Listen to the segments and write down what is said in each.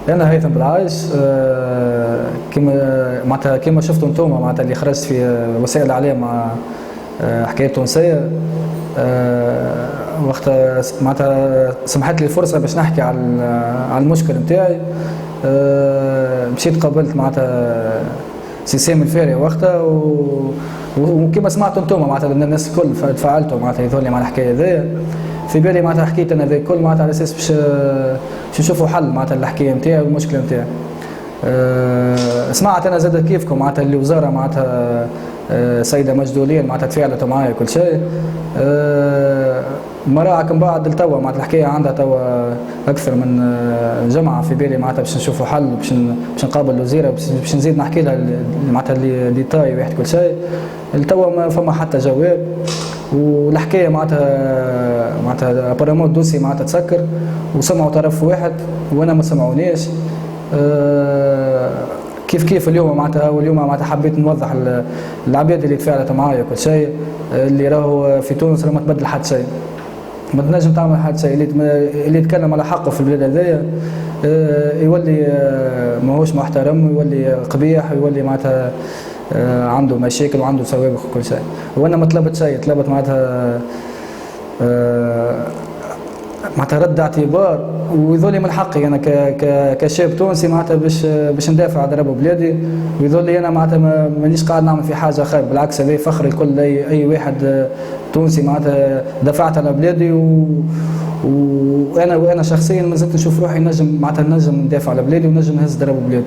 انا هيثم بالعايش. كما شفتوا انتم معناتها اللي خرجت في وسائل الاعلام مع حكايه تونسيه. وقتها معناتها سمحت لي الفرصه باش نحكي على المشكل نتاعي. مشيت قابلت معناتها سي سامي الفاري وقتها، وكما سمعتوا انتم معناتها الناس الكل تفاعلتوا معناتها يظهر مع الحكايه هذيا. في بالي معناتها حكيت انا ذا الكل معناتها على اساس باش نشوفوا حل معناتها الحكايه نتاعي والمشكله نتاعي. سمعت انا زاد كيفكم معناتها اللي وزاره معناتها سيده مجدولين معناتها تفاعلت معايا كل شيء. مراعك من بعد لتوا معناتها الحكايه عندها توا اكثر من جمعه. في بالي معناتها باش نشوفوا حل، باش نقابل الوزيره، باش نزيد نحكي لها معناتها اللي طاي واحد كل شيء. لتوا ما فما حتى جواب، والحكايه معناتها ابارامون دوسي معناتها تسكر وسمعوا طرف واحد وانا ما سمعونيش. كيف اليوم معناتها حبيت نوضح العباد اللي تفاعلت معايا كل شيء، اللي راهو في تونس راه ما تبدل حد شيء، ما تنجم تعمل حد شيء. اللي يتكلم على حقه في البلاد هذايا يولي ماهوش محترم، يولي قبيح، يولي معناتها عنده مشاكل وعنده سوابق وكل شيء. وانا ما طلبت شيء، طلبت معناتها رد اعتبار، ويظل من حقي انا كشاب تونسي معناتها باش ندافع على رب بلادي. ويظل انا معناتها مانيش قاعد نعمل في حاجه خير، بالعكس هذا فخر الكل اي واحد تونسي معناتها دافعت على بلادي. وانا شخصيا ما زلت نشوف روحي نجم ندافع على بلادي ونجم نهز درب بلادي.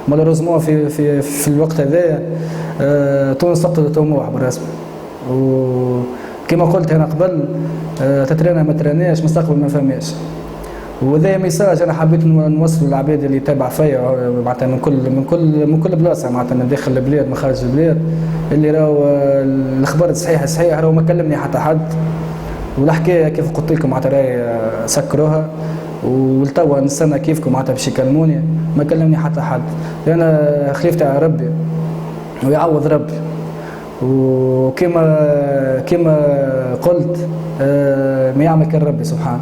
مالوريزمون في الوقت هذا تونس تقتل الطموح بالرسمي. وكما قلت انا قبل، تترانا ما تراناش، مستقبل ما فماش. وهذا ميساج انا حبيت نوصل للعباد اللي تابع فيا معناتها من كل بلاصه، معناتها من داخل البلاد من خارج البلاد، اللي راهو الخبر الصحيح راهو ما كلمني حتى حد. والحكايه كيف قلت لكم معناتها راهي سكروها، ولتوا نستنى كيفكم معناتها باش يكلموني. ما كلمني حتى حد، انا خليفت على ربي ويعوض ربي. وكما قلت ما يعمل كان ربي سبحانه.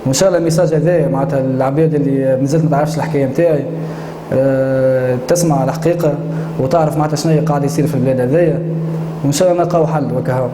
وان شاء الله الميساج هذا معناتها العباد اللي مازالت ما تعرفش الحكايه نتاعي تسمع الحقيقه وتعرف معناتها شنو قاعد يصير في البلاد هذايا، وان شاء الله نلقاو حل وكهو.